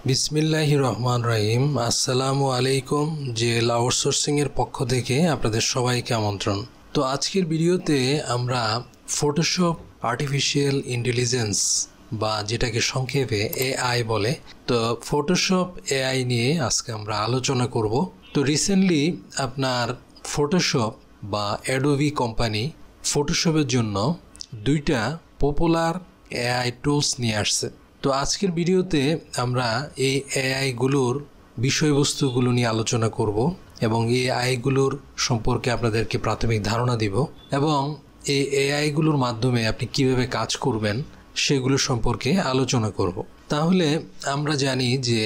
বিসমিল্লাহির রহমান রহিম। আসসালামু আলাইকুম। জেল আউটসোর্সিং এর পক্ষ থেকে আপনাদের সবাইকে আমন্ত্রণ। তো আজকের ভিডিওতে আমরা ফটোশপ আর্টিফিশিয়াল ইন্টেলিজেন্স বা যেটাকে সংক্ষেপে এআই বলে, তো ফটোশপ এআই নিয়ে আজকে আমরা আলোচনা করব। তো রিসেন্টলি আপনার ফটোশপ বা অ্যাডোবি কোম্পানি ফটোশপের জন্য দুইটা পপুলার এআই টুলস নিয়ে আসছে। তো আজকের ভিডিওতে আমরা এই এআইগুলোর বিষয়বস্তুগুলো নিয়ে আলোচনা করব এবং এই এআইগুলোর সম্পর্কে আপনাদেরকে প্রাথমিক ধারণা দিব এবং এই এআইগুলোর মাধ্যমে আপনি কিভাবে কাজ করবেন সেগুলো সম্পর্কে আলোচনা করব। তাহলে আমরা জানি যে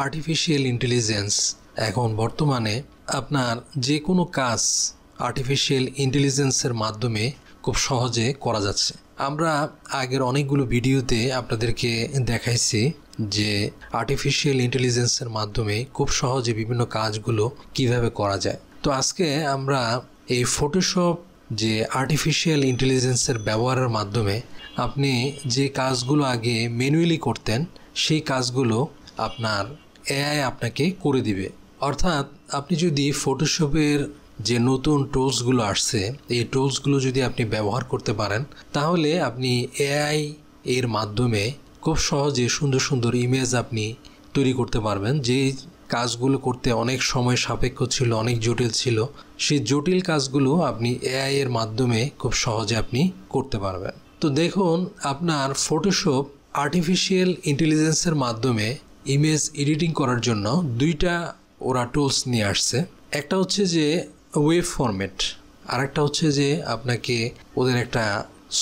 আর্টিফিশিয়াল ইন্টেলিজেন্স এখন বর্তমানে আপনার যে কোনো কাজ আর্টিফিশিয়াল ইন্টেলিজেন্সের মাধ্যমে খুব সহজে করা যাচ্ছে। আমরা আগের অনেকগুলো ভিডিওতে আপনাদেরকে দেখাইছি যে আর্টিফিশিয়াল ইন্টেলিজেন্সের মাধ্যমে খুব সহজে বিভিন্ন কাজগুলো কিভাবে করা যায়। তো আজকে আমরা এই ফটোশপ যে আর্টিফিশিয়াল ইন্টেলিজেন্সের ব্যবহারের মাধ্যমে আপনি যে কাজগুলো আগে ম্যানুয়ালি করতেন সেই কাজগুলো আপনার এআই আপনাকে করে দিবে। অর্থাৎ আপনি যদি ফটোশপের যে নতুন টুলসগুলো আসছে এই টুলসগুলো যদি আপনি ব্যবহার করতে পারেন তাহলে আপনি এআই এর মাধ্যমে খুব সহজে সুন্দর সুন্দর ইমেজ আপনি তৈরি করতে পারবেন। যে কাজগুলো করতে অনেক সময় সাপেক্ষ ছিল, অনেক জটিল ছিল, সেই জটিল কাজগুলো আপনি এআই এর মাধ্যমে খুব সহজে আপনি করতে পারবেন। তো দেখুন, আপনার ফটোশপ আর্টিফিশিয়াল ইন্টেলিজেন্সের মাধ্যমে ইমেজ এডিটিং করার জন্য দুইটা ওরা টুলস নিয়ে আসছে। একটা হচ্ছে যে ওয়েব ফরম্যাট, আর একটা হচ্ছে যে আপনাকে ওদের একটা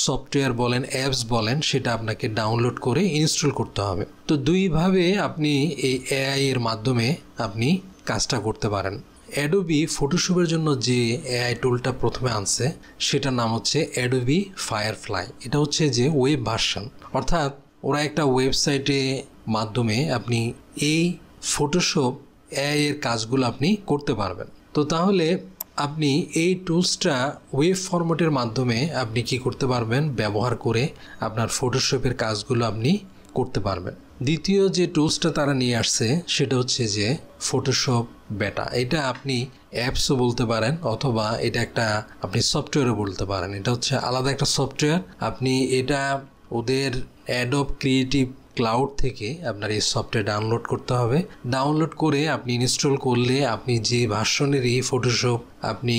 সফটওয়্যার বলেন, অ্যাপস বলেন, সেটা আপনাকে ডাউনলোড করে ইনস্টল করতে হবে। তো দুইভাবে আপনি এই এআই এর মাধ্যমে আপনি কাজটা করতে পারেন। অ্যাডোবি ফটোশপের জন্য যে এআই টুলটা প্রথমে আনছে সেটার নাম হচ্ছে অ্যাডোবি ফায়ারফ্লাই। এটা হচ্ছে যে ওয়েব ভার্সন, অর্থাৎ ওরা একটা ওয়েবসাইটে মাধ্যমে আপনি এই ফটোশপ এআই এর কাজগুলো আপনি করতে পারবেন। তো তাহলে আপনি এই টুলসটা ওয়েব ফরম্যাটের মাধ্যমে আপনি কি করতে পারবেন, ব্যবহার করে আপনার ফটোশপের কাজগুলো আপনি করতে পারবেন। দ্বিতীয় যে টুলসটা তারা নিয়ে আসছে সেটা হচ্ছে যে ফটোশপ বেটা। এটা আপনি অ্যাপসও বলতে পারেন অথবা এটা একটা আপনি সফটওয়্যারও বলতে পারেন। এটা হচ্ছে আলাদা একটা সফটওয়্যার। আপনি এটা ওদের অ্যাডোব ক্রিয়েটিভ ক্লাউড থেকে আপনার এই সফটওয়্যার ডাউনলোড করতে হবে। ডাউনলোড করে আপনি ইনস্টল করলে আপনি যে ভার্সনের এই ফটোশপ আপনি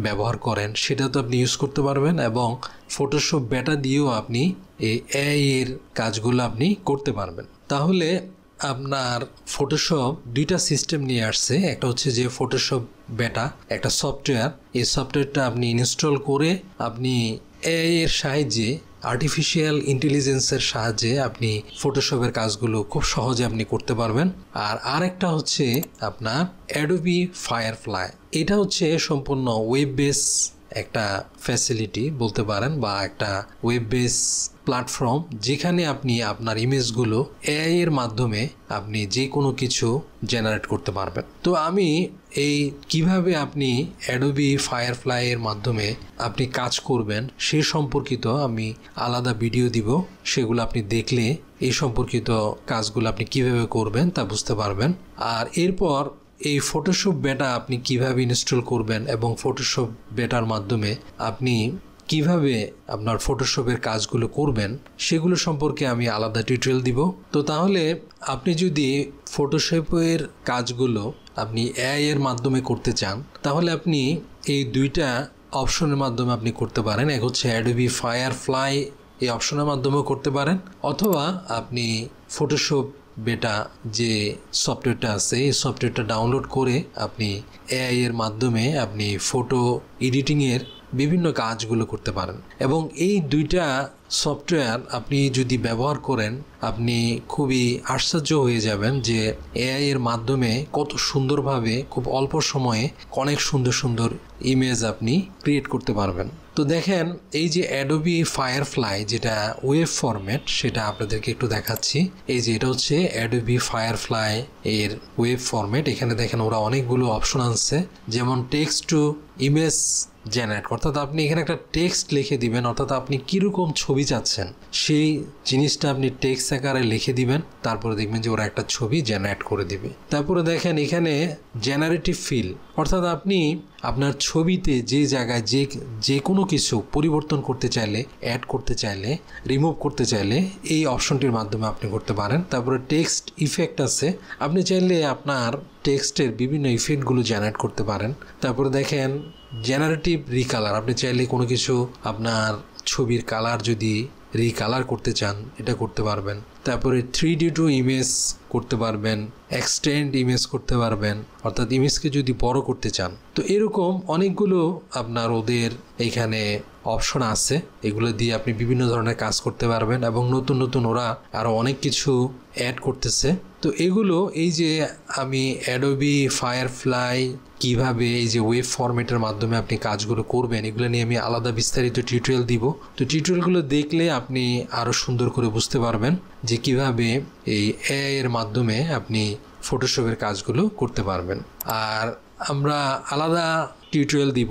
ব্যবহার করেন সেটা তো আপনি ইউজ করতে পারবেন এবং ফটোশপ বেটা দিয়েও আপনি এই এআই এর কাজগুলো আপনি করতে পারবেন। তাহলে আপনার ফটোশপ দুইটা সিস্টেম নিয়ে আসছে। একটা হচ্ছে যে ফটোশপ বেটা একটা সফটওয়্যার, এই সফটওয়্যারটা আপনি ইনস্টল করে আপনি এআই এর সাহায্যে আর্টিফিশিয়াল ইন্টেলিজেন্সের সাহায্যে আপনি ফটোশপের কাজগুলো খুব সহজে আপনি করতে পারবেন। আর আরেকটা হচ্ছে আপনার অ্যাডোবি ফায়ারফ্লাই। এটা হচ্ছে সম্পূর্ণ ওয়েব বেস একটা ফ্যাসিলিটি বলতে পারেন বা একটা ওয়েব বেস প্ল্যাটফর্ম, যেখানে আপনি আপনার ইমেজগুলো এআই এর মাধ্যমে আপনি যে কোনো কিছু জেনারেট করতে পারবেন। তো আমি এই কিভাবে আপনি অ্যাডোবি ফায়ারফ্লাই এর মাধ্যমে আপনি কাজ করবেন সে সম্পর্কিত আমি আলাদা ভিডিও দিব, সেগুলো আপনি দেখলে এই সম্পর্কিত কাজগুলো আপনি কিভাবে করবেন তা বুঝতে পারবেন। আর এরপর এই ফটোশপ বেটা আপনি কিভাবে ইনস্টল করবেন এবং ফটোশপ বেটার মাধ্যমে আপনি কিভাবে আপনার ফটোশপের কাজগুলো করবেন সেগুলো সম্পর্কে আমি আলাদা টিউটোরিয়াল দিব। তো তাহলে আপনি যদি ফটোশপের কাজগুলো আপনি এআই এর মাধ্যমে করতে চান তাহলে আপনি এই দুইটা অপশনের মাধ্যমে আপনি করতে পারেন। এক হচ্ছে অ্যাডোবি ফায়ারফ্লাই, এই অপশনের মাধ্যমেও করতে পারেন, অথবা আপনি ফটোশপ বেটা যে সফটওয়্যারটা আছে এই সফটওয়্যারটা ডাউনলোড করে আপনি এআই এর মাধ্যমে আপনি ফটো এডিটিংয়ের বিভিন্ন কাজগুলো করতে পারেন। এবং এই দুইটা সফটওয়্যার আপনি যদি ব্যবহার করেন আপনি খুবই আশ্চর্য হয়ে যাবেন যে এআই এর মাধ্যমে কত সুন্দরভাবে খুব অল্প সময়ে অনেক সুন্দর সুন্দর ইমেজ আপনি ক্রিয়েট করতে পারবেন। তো দেখেন, এই যে অ্যাডোবি ফায়ারফ্লাই যেটা ওয়েব ফরম্যাট সেটা আপনাদেরকে একটু দেখাচ্ছি। এই যে এটা হচ্ছে অ্যাডোবি ফায়ারফ্লাই এর ওয়েব ফরম্যাট। এখানে দেখেন ওরা অনেকগুলো অপশন আনছে, যেমন টেক্সট টু ইমেজ জেনারেট, অর্থাৎ আপনি এখানে একটা টেক্সট লিখে দিবেন, অর্থাৎ আপনি কীরকম ছবি চাচ্ছেন সেই জিনিসটা আপনি টেক্সট আকারে লিখে দিবেন, তারপরে দেখবেন যে ওরা একটা ছবি জেনারেট করে দিবে। তারপরে দেখেন এখানে জেনারেটিভ ফিল, অর্থাৎ আপনি আপনার ছবিতে যে জায়গায় যে কোনো কিছু পরিবর্তন করতে চাইলে, অ্যাড করতে চাইলে, রিমুভ করতে চাইলে এই অপশনটির মাধ্যমে আপনি করতে পারেন। তারপরে টেক্সট ইফেক্ট আছে, আপনি চাইলে আপনার টেক্সটের বিভিন্ন ইফেক্টগুলো জেনারেট করতে পারেন। তারপরে দেখেন জেনারেটিভ রিকালার, আপনি চাইলে কোনো কিছু আপনার ছবির কালার যদি রিকালার করতে চান এটা করতে পারবেন। তারপরে 3D টু ইমেজ করতে পারবেন, এক্সটেন্ড ইমেজ করতে পারবেন, অর্থাৎ ইমেজকে যদি বড় করতে চান। তো এরকম অনেকগুলো আপনার ওদের এইখানে অপশন আছে, এগুলো দিয়ে আপনি বিভিন্ন ধরনের কাজ করতে পারবেন এবং নতুন নতুন ওরা আরও অনেক কিছু অ্যাড করতেছে। তো এগুলো এই যে আমি অ্যাডোবি ফায়ারফ্লাই কিভাবে এই যে ওয়েব ফরম্যাটের মাধ্যমে আপনি কাজগুলো করবেন এগুলো নিয়ে আমি আলাদা বিস্তারিত টিউটোরিয়াল দিব। তো টিউটোরিয়ালগুলো দেখলে আপনি আরও সুন্দর করে বুঝতে পারবেন যে কিভাবে এই এআই এর মাধ্যমে আপনি ফটোশপের কাজগুলো করতে পারবেন। আর আমরা আলাদা টিউটোরিয়াল দিব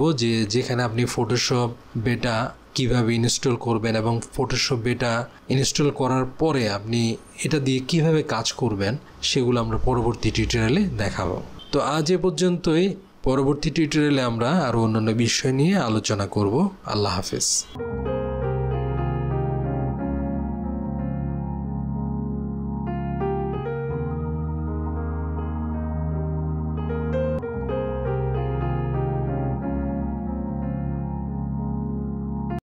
যেখানে আপনি ফটোশপ বেটা কিভাবে ইনস্টল করবেন এবং ফটোশপ বেটা ইনস্টল করার পরে আপনি এটা দিয়ে কিভাবে কাজ করবেন সেগুলো আমরা পরবর্তী টিউটোরিয়ালে দেখাবো। তো আজ এ পর্যন্তই, পরবর্তী টিউটোরিয়ালে আমরা আরও অন্যান্য বিষয় নিয়ে আলোচনা করব। আল্লাহ হাফেজ।